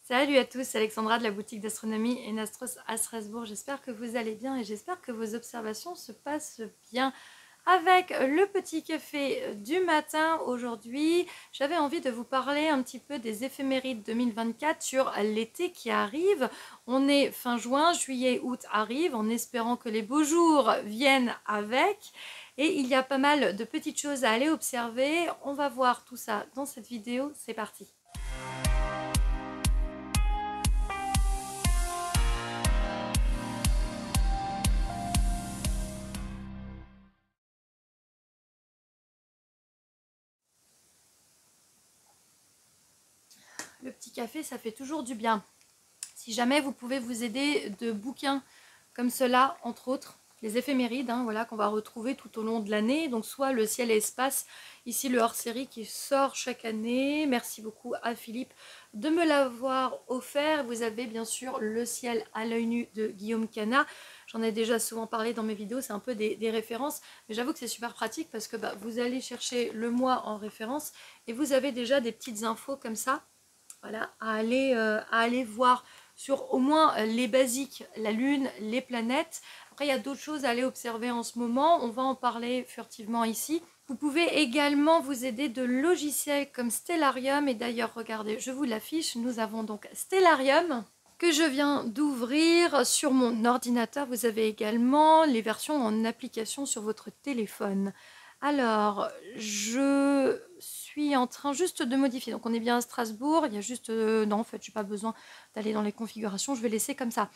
Salut à tous, c'est Alexandra de la boutique d'astronomie et Nastros à Strasbourg. J'espère que vous allez bien et j'espère que vos observations se passent bien. Avec le petit café du matin aujourd'hui, j'avais envie de vous parler un petit peu des éphémérides 2024 sur l'été qui arrive. On est fin juin, juillet, août arrive en espérant que les beaux jours viennent avec. Et il y a pas mal de petites choses à aller observer. On va voir tout ça dans cette vidéo. C'est parti. Le petit café, ça fait toujours du bien. Si jamais vous pouvez vous aider de bouquins comme cela, entre autres, les éphémérides, voilà, qu'on va retrouver tout au long de l'année. Donc soit le ciel et espace, ici le hors-série qui sort chaque année. Merci beaucoup à Philippe de me l'avoir offert. Vous avez bien sûr le ciel à l'œil nu de Guillaume Canas. J'en ai déjà souvent parlé dans mes vidéos, c'est un peu des références. Mais j'avoue que c'est super pratique parce que vous allez chercher le mois en référence et vous avez déjà des petites infos comme ça. Voilà, à aller voir sur au moins les basiques, la Lune, les planètes. Après, il y a d'autres choses à aller observer en ce moment. On va en parler furtivement ici. Vous pouvez également vous aider de logiciels comme Stellarium. Et d'ailleurs, regardez, je vous l'affiche. Nous avons donc Stellarium que je viens d'ouvrir sur mon ordinateur. Vous avez également les versions en application sur votre téléphone. Alors, je suis en train juste de modifier. Donc, on est bien à Strasbourg. Il y a juste... non, en fait, je n'ai pas besoin d'aller dans les configurations. Je vais laisser comme ça.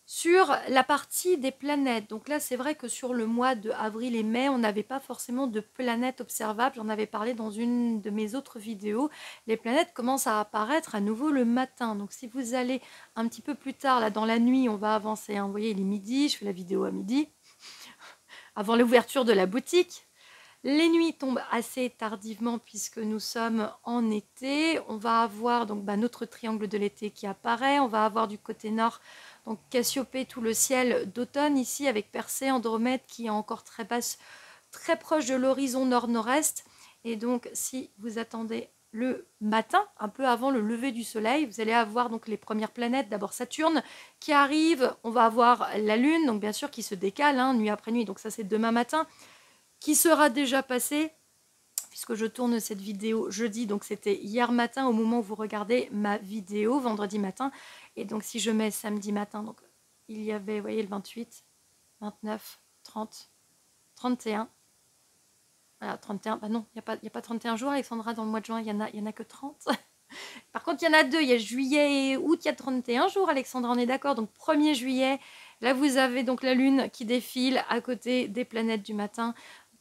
Sur la partie des planètes, donc là, c'est vrai que sur le mois de avril et mai, on n'avait pas forcément de planètes observables. J'en avais parlé dans une de mes autres vidéos. Les planètes commencent à apparaître à nouveau le matin. Donc, si vous allez un petit peu plus tard, là, dans la nuit, on va avancer. Vous voyez, il est midi. Je fais la vidéo à midi, avant l'ouverture de la boutique. Les nuits tombent assez tardivement puisque nous sommes en été. On va avoir donc notre triangle de l'été qui apparaît. On va avoir du côté nord donc Cassiopée, tout le ciel d'automne ici avec Persée, Andromède qui est encore très basse, très proche de l'horizon nord-nord-est. Et donc si vous attendez le matin, un peu avant le lever du soleil, vous allez avoir donc les premières planètes, d'abord Saturne qui arrive. On va avoir la Lune, donc bien sûr qui se décale nuit après nuit, donc ça c'est demain matin, qui sera déjà passé, puisque je tourne cette vidéo jeudi, donc c'était hier matin au moment où vous regardez ma vidéo, vendredi matin. Et donc si je mets samedi matin, donc il y avait, vous voyez, le 28, 29, 30, 31. Voilà, 31, non, il n'y a pas 31 jours, Alexandra, dans le mois de juin, il y en a que 30. Par contre, il y en a deux, il y a juillet et août, il y a 31 jours, Alexandra, on est d'accord. Donc 1er juillet, là vous avez donc la Lune qui défile à côté des planètes du matin.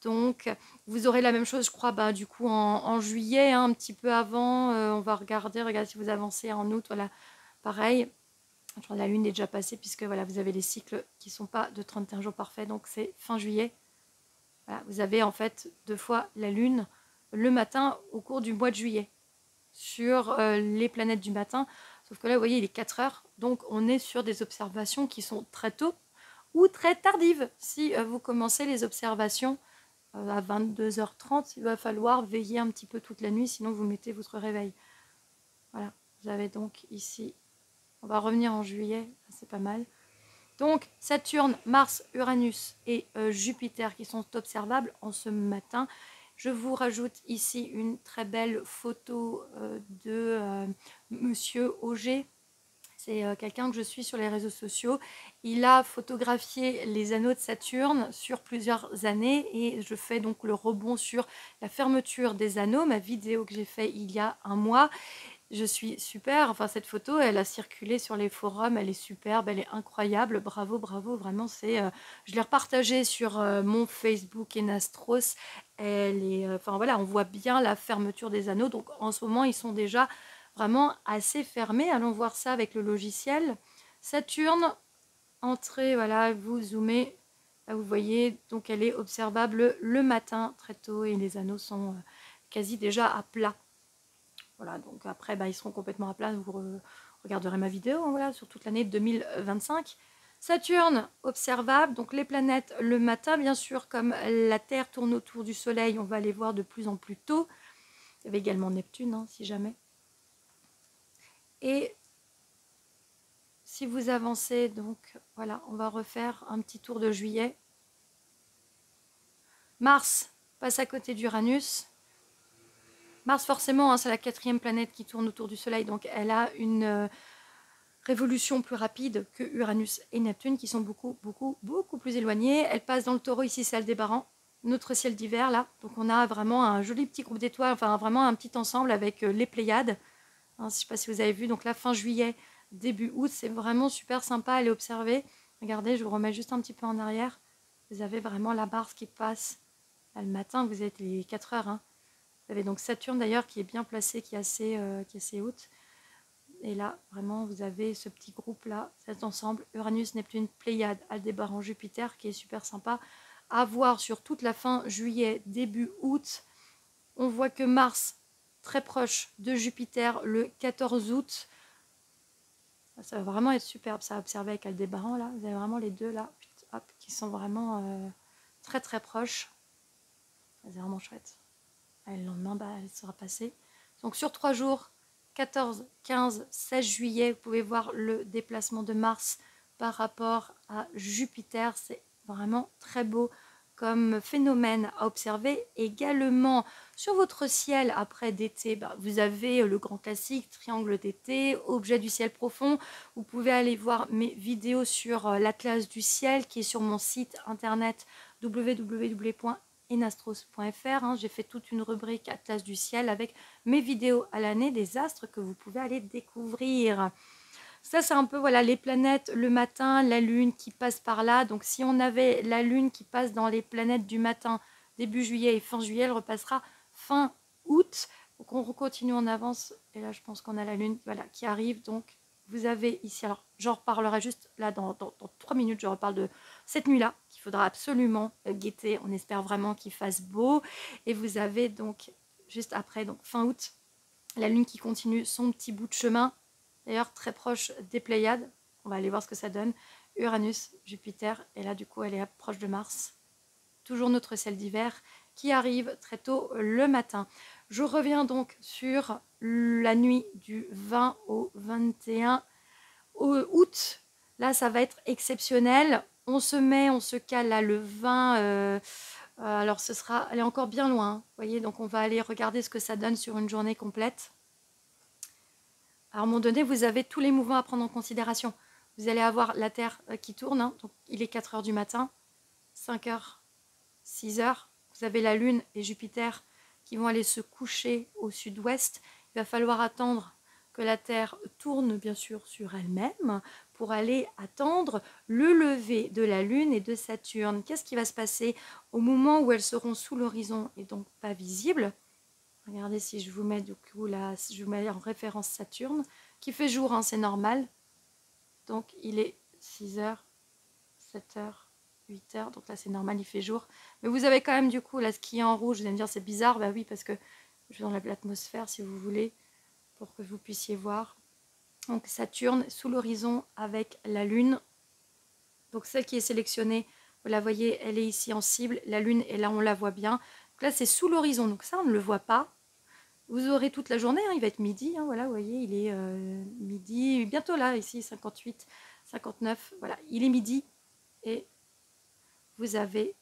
Donc, vous aurez la même chose, je crois, du coup, en juillet, un petit peu avant. On va regarder si vous avancez en août, voilà, pareil. La Lune est déjà passée, puisque voilà, vous avez les cycles qui ne sont pas de 31 jours parfaits, donc c'est fin juillet. Voilà, vous avez en fait 2 fois la Lune le matin au cours du mois de juillet sur les planètes du matin. Sauf que là, vous voyez, il est 4 heures, donc on est sur des observations qui sont très tôt ou très tardives. Si vous commencez les observations à 22h30, il va falloir veiller un petit peu toute la nuit, sinon vous mettez votre réveil. Voilà, vous avez donc ici, on va revenir en juillet, c'est pas mal. Donc Saturne, Mars, Uranus et Jupiter qui sont observables en ce matin. Je vous rajoute ici une très belle photo de Monsieur Auger. C'est quelqu'un que je suis sur les réseaux sociaux. Il a photographié les anneaux de Saturne sur plusieurs années et je fais donc le rebond sur la fermeture des anneaux, ma vidéo que j'ai fait il y a un mois. Je suis super, enfin cette photo elle a circulé sur les forums, elle est superbe, elle est incroyable, bravo, bravo, vraiment je l'ai repartagée sur mon Facebook Enastros, elle est, enfin voilà, on voit bien la fermeture des anneaux, donc en ce moment ils sont déjà vraiment assez fermés. Allons voir ça avec le logiciel. Saturne, entrée, voilà, vous zoomez, là vous voyez, donc elle est observable le matin très tôt et les anneaux sont quasi déjà à plat. Voilà, donc après, ils seront complètement à plat. Vous regarderez ma vidéo voilà, sur toute l'année 2025. Saturne, observable. Donc les planètes le matin, bien sûr, comme la Terre tourne autour du Soleil, on va les voir de plus en plus tôt. Il y avait également Neptune, si jamais. Et si vous avancez, donc voilà, on va refaire un petit tour de juillet. Mars passe à côté d'Uranus. Mars, forcément, hein, c'est la 4e planète qui tourne autour du Soleil, donc elle a une révolution plus rapide que Uranus et Neptune, qui sont beaucoup plus éloignés. Elle passe dans le Taureau, ici c'est Aldébaran, notre ciel d'hiver là. Donc on a vraiment un joli petit groupe d'étoiles, enfin vraiment un petit ensemble avec les Pléiades. Hein, je ne sais pas si vous avez vu, donc là fin juillet, début août, c'est vraiment super sympa à aller observer. Regardez, je vous remets juste un petit peu en arrière. Vous avez vraiment la Mars qui passe. Là, le matin, vous êtes les 4 heures. Hein. Vous avez donc Saturne d'ailleurs qui est bien placé, qui est assez haute. Et là, vraiment, vous avez ce petit groupe-là, cet ensemble, Uranus, Neptune, Pléiades, Aldébaran, Jupiter, qui est super sympa à voir sur toute la fin juillet, début août. On voit que Mars, très proche de Jupiter, le 14 août. Ça va vraiment être superbe, ça à observer avec Aldébaran, là. Vous avez vraiment les deux, là, hop, qui sont vraiment très proches. C'est vraiment chouette. Et le lendemain, elle sera passée. Donc sur 3 jours, 14, 15, 16 juillet, vous pouvez voir le déplacement de Mars par rapport à Jupiter. C'est vraiment très beau comme phénomène à observer. Également, sur votre ciel après d'été, vous avez le grand classique, triangle d'été, objet du ciel profond. Vous pouvez aller voir mes vidéos sur l'Atlas du ciel qui est sur mon site internet www.enastros.fr. Hein. J'ai fait toute une rubrique Atlas du ciel avec mes vidéos à l'année des astres que vous pouvez aller découvrir. Ça, c'est un peu voilà les planètes le matin, la lune qui passe par là. Donc, si on avait la lune qui passe dans les planètes du matin, début juillet et fin juillet, elle repassera fin août. Donc, on continue en avance. Et là, je pense qu'on a la lune voilà, qui arrive. Donc, vous avez ici, alors j'en reparlerai juste là dans 3 minutes, je reparle de cette nuit-là qu'il faudra absolument guetter. On espère vraiment qu'il fasse beau. Et vous avez donc, juste après, donc fin août, la lune qui continue son petit bout de chemin. D'ailleurs, très proche des Pléiades. On va aller voir ce que ça donne. Uranus, Jupiter, et là, du coup, elle est proche de Mars. Toujours notre ciel d'hiver qui arrive très tôt le matin. Je reviens donc sur la nuit du 20 au 21 août. Là, ça va être exceptionnel. On se cale là le 20. Alors, elle est encore bien loin. Vous voyez, donc on va aller regarder ce que ça donne sur une journée complète. À un moment donné, vous avez tous les mouvements à prendre en considération. Vous allez avoir la Terre qui tourne, hein, donc il est 4 heures du matin, 5 heures, 6 heures. Vous avez la Lune et Jupiter qui vont aller se coucher au sud-ouest. Il va falloir attendre que la Terre tourne bien sûr sur elle-même pour aller attendre le lever de la Lune et de Saturne. Qu'est-ce qui va se passer au moment où elles seront sous l'horizon et donc pas visibles? Regardez si je vous mets du coup là, je vous mets en référence Saturne, qui fait jour, hein, c'est normal. Donc il est 6h, 7h, 8h, donc là c'est normal, il fait jour. Mais vous avez quand même du coup là ce qui est en rouge, vous allez me dire c'est bizarre, bah oui parce que je vais dans l'atmosphère si vous voulez, pour que vous puissiez voir. Donc Saturne sous l'horizon avec la Lune. Donc celle qui est sélectionnée, vous la voyez, elle est ici en cible, la Lune est là, on la voit bien. Donc là c'est sous l'horizon, donc ça on ne le voit pas. Vous aurez toute la journée, hein, il va être midi, hein, voilà, vous voyez, il est midi, bientôt là, ici, 58, 59, voilà, il est midi, et vous avez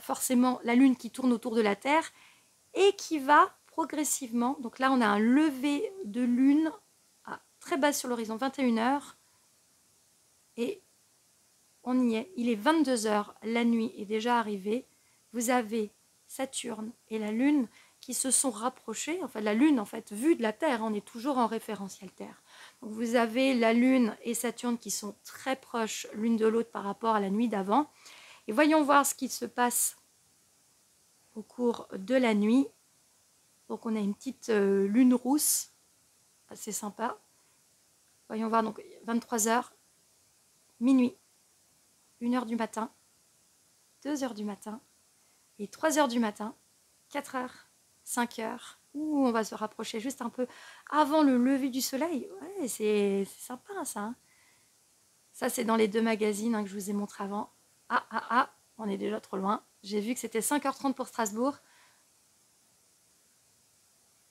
forcément la Lune qui tourne autour de la Terre, et qui va progressivement, donc là on a un lever de Lune très bas sur l'horizon, 21h, et on y est, il est 22h, la nuit est déjà arrivée, vous avez Saturne et la Lune qui se sont rapprochés, enfin la Lune en fait vue de la Terre, on est toujours en référentiel Terre. Donc vous avez la Lune et Saturne qui sont très proches l'une de l'autre par rapport à la nuit d'avant. Et voyons voir ce qui se passe au cours de la nuit. Donc on a une petite lune rousse, assez sympa. Voyons voir donc 23h, minuit, 1h du matin, 2h du matin et 3h du matin, 4h. 5 heures, où on va se rapprocher juste un peu avant le lever du soleil. Ouais, c'est sympa ça. Hein. Ça, c'est dans les 2 magazines hein, que je vous ai montré avant. On est déjà trop loin. J'ai vu que c'était 5h30 pour Strasbourg.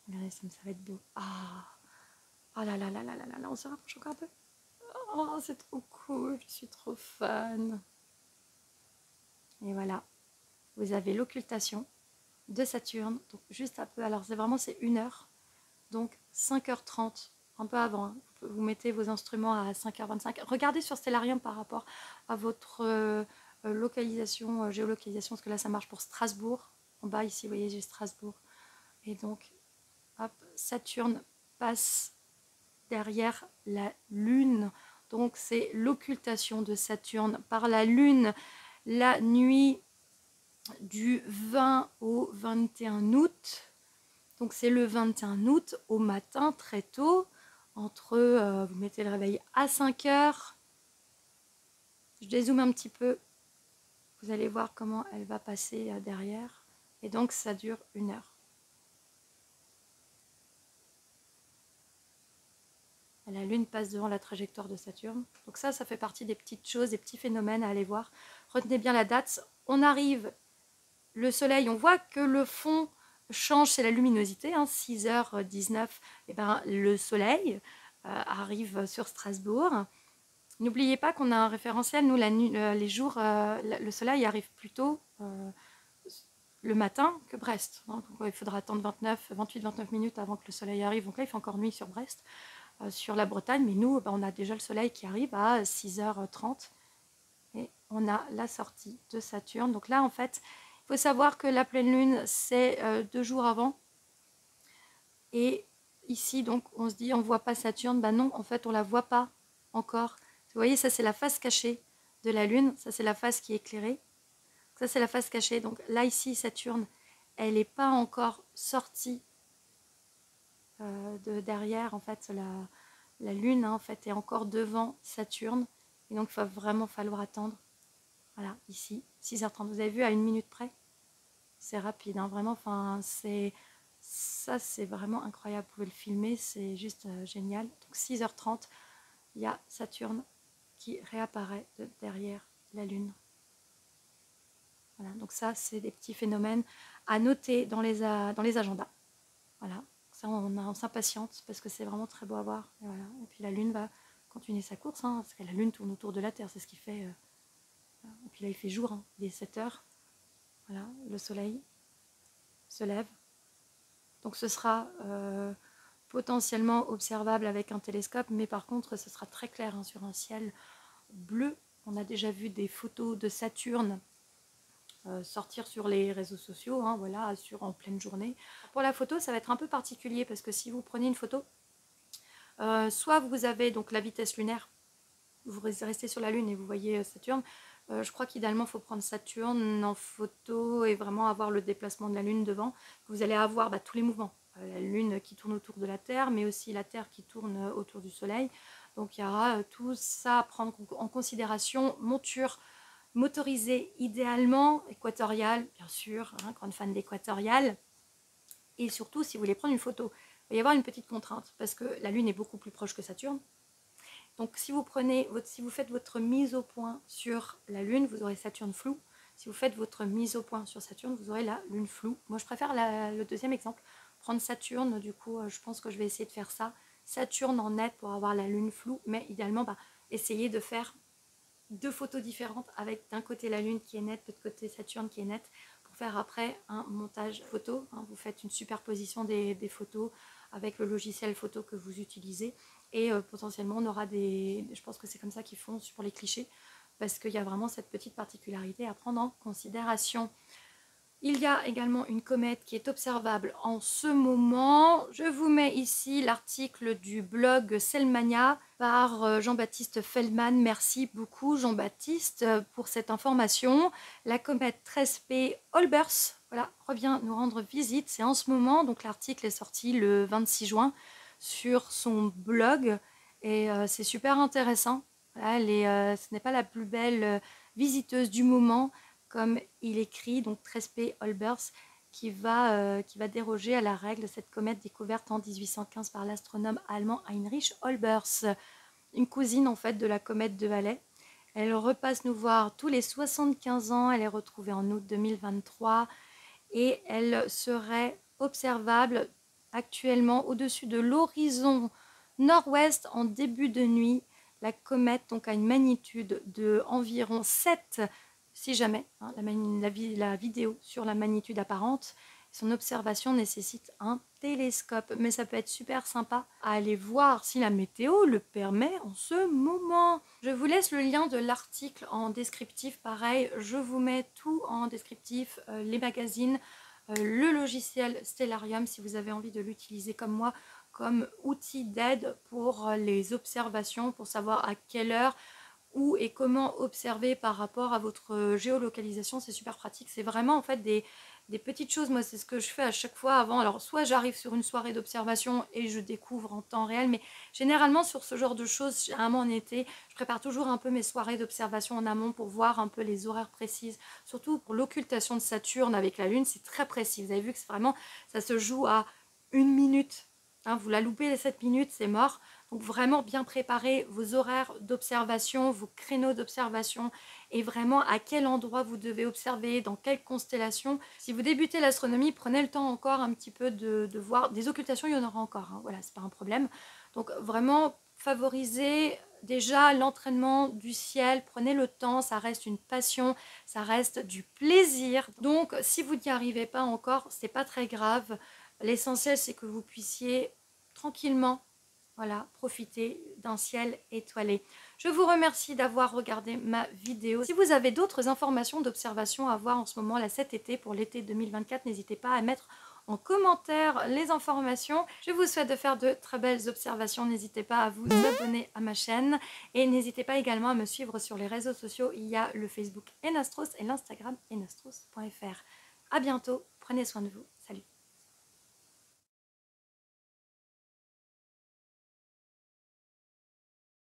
Regardez, ça va être beau. Oh là là là là là là, on se rapproche encore un peu. Oh, c'est trop cool, je suis trop fan. Et voilà, vous avez l'occultation de Saturne, donc juste un peu, alors c'est vraiment c'est 1 heure, donc 5h30, un peu avant, hein. Vous mettez vos instruments à 5h25. Regardez sur Stellarium par rapport à votre localisation, géolocalisation, parce que là ça marche pour Strasbourg. En bas ici, vous voyez, j'ai Strasbourg. Et donc, hop, Saturne passe derrière la Lune. Donc c'est l'occultation de Saturne par la Lune la nuit du 20 au 21 août. Donc c'est le 21 août au matin, très tôt, entre, vous mettez le réveil à 5 heures. Je dézoome un petit peu, vous allez voir comment elle va passer derrière. Et donc ça dure 1 heure. La Lune passe devant la trajectoire de Saturne. Donc ça fait partie des petites choses, des petits phénomènes à aller voir. Retenez bien la date. On arrive, le soleil, on voit que le fond change, c'est la luminosité, hein, 6h19, et ben, le soleil arrive sur Strasbourg. N'oubliez pas qu'on a un référentiel, nous, les jours, le soleil arrive plus tôt le matin que Brest. Hein. Donc, il faudra attendre 28-29 minutes avant que le soleil arrive. Donc là, il fait encore nuit sur Brest. Sur la Bretagne, mais nous, on a déjà le soleil qui arrive à 6h30 et on a la sortie de Saturne. Donc là, en fait, il faut savoir que la pleine lune, c'est 2 jours avant. Et ici, donc, on se dit, on ne voit pas Saturne. Ben non, en fait, on ne la voit pas encore. Vous voyez, ça, c'est la face cachée de la lune. Ça, c'est la face qui est éclairée. Ça, c'est la face cachée. Donc là, ici, Saturne, elle n'est pas encore sortie de derrière, en fait, la Lune, hein, en fait, est encore devant Saturne. Et donc, il va vraiment falloir attendre. Voilà, ici, 6h30. Vous avez vu, à 1 minute près? C'est rapide, hein, vraiment. Enfin, ça, c'est vraiment incroyable. Vous pouvez le filmer, c'est juste génial. Donc, 6h30, il y a Saturne qui réapparaît derrière la Lune. Voilà, donc ça, c'est des petits phénomènes à noter dans les agendas. Voilà. Ça, on s'impatiente parce que c'est vraiment très beau à voir. Et, voilà. Et puis la Lune va continuer sa course, hein, parce que la Lune tourne autour de la Terre, c'est ce qui fait. Et puis là, il fait jour, hein, il est 7h. Voilà, le soleil se lève. Donc ce sera potentiellement observable avec un télescope, mais par contre, ce sera très clair, hein, sur un ciel bleu. On a déjà vu des photos de Saturne sortir sur les réseaux sociaux, hein, voilà, en pleine journée. Pour la photo, ça va être un peu particulier parce que si vous prenez une photo, soit vous avez donc la vitesse lunaire, vous restez sur la Lune et vous voyez Saturne. Je crois qu'idéalement, il faut prendre Saturne en photo et vraiment avoir le déplacement de la Lune devant. Vous allez avoir tous les mouvements. La Lune qui tourne autour de la Terre, mais aussi la Terre qui tourne autour du Soleil. Donc il y aura tout ça à prendre en considération. Monture motorisée idéalement, équatoriale, bien sûr, hein, grande fan d'équatoriale. Et surtout, si vous voulez prendre une photo, il va y avoir une petite contrainte, parce que la Lune est beaucoup plus proche que Saturne. Donc si vous faites votre mise au point sur la Lune, vous aurez Saturne flou. Si vous faites votre mise au point sur Saturne, vous aurez la Lune floue. Moi, je préfère le deuxième exemple, prendre Saturne. Du coup, je pense que je vais essayer de faire ça. Saturne en net pour avoir la Lune floue, mais idéalement, essayez de faire 2 photos différentes avec d'un côté la Lune qui est nette, de l'autre côté Saturne qui est nette, pour faire après un montage photo. Hein, vous faites une superposition des photos avec le logiciel photo que vous utilisez et potentiellement on aura je pense que c'est comme ça qu'ils font pour les clichés, parce qu'il y a vraiment cette petite particularité à prendre en considération. Il y a également une comète qui est observable en ce moment. Je vous mets ici l'article du blog Selmania par Jean-Baptiste Feldman. Merci beaucoup Jean-Baptiste pour cette information. La comète 13P Olbers, voilà, revient nous rendre visite. C'est en ce moment, donc l'article est sorti le 26 juin sur son blog et c'est super intéressant. Voilà, ce n'est pas la plus belle visiteuse du moment, comme il écrit, donc 13P Olbers, qui va déroger à la règle, cette comète découverte en 1815 par l'astronome allemand Heinrich Olbers, une cousine en fait de la comète de Halley. Elle repasse nous voir tous les 75 ans, elle est retrouvée en août 2023 et elle serait observable actuellement au-dessus de l'horizon nord-ouest en début de nuit La comète donc a une magnitude de environ 7, si jamais, hein, la vidéo sur la magnitude apparente. Son observation nécessite un télescope, mais ça peut être super sympa à aller voir si la météo le permet en ce moment. Je vous laisse le lien de l'article en descriptif, pareil, je vous mets tout en descriptif, les magazines, le logiciel Stellarium si vous avez envie de l'utiliser comme moi, comme outil d'aide pour les observations, pour savoir à quelle heure, où et comment observer par rapport à votre géolocalisation. C'est super pratique, c'est vraiment en fait des petites choses. Moi c'est ce que je fais à chaque fois avant. Alors soit j'arrive sur une soirée d'observation et je découvre en temps réel, mais généralement sur ce genre de choses, généralement en été, je prépare toujours un peu mes soirées d'observation en amont pour voir un peu les horaires précises, surtout pour l'occultation de Saturne avec la Lune, c'est très précis. Vous avez vu que c'est vraiment, ça se joue à 1 minute. Hein, vous la loupez les 7 minutes, c'est mort. Donc vraiment bien préparer vos horaires d'observation, vos créneaux d'observation et vraiment à quel endroit vous devez observer, dans quelle constellation. Si vous débutez l'astronomie, prenez le temps encore un petit peu de voir. Des occultations, il y en aura encore, hein, voilà, c'est pas un problème. Donc vraiment favoriser déjà l'entraînement du ciel, prenez le temps, ça reste une passion, ça reste du plaisir. Donc si vous n'y arrivez pas encore, c'est pas très grave. L'essentiel c'est que vous puissiez tranquillement, voilà, profiter d'un ciel étoilé. Je vous remercie d'avoir regardé ma vidéo. Si vous avez d'autres informations d'observation à voir en ce moment là cet été, pour l'été 2024, n'hésitez pas à mettre en commentaire les informations. Je vous souhaite de faire de très belles observations. N'hésitez pas à vous abonner à ma chaîne et n'hésitez pas également à me suivre sur les réseaux sociaux. Il y a le Facebook Enastros et l'Instagram enastros.fr. À bientôt, prenez soin de vous.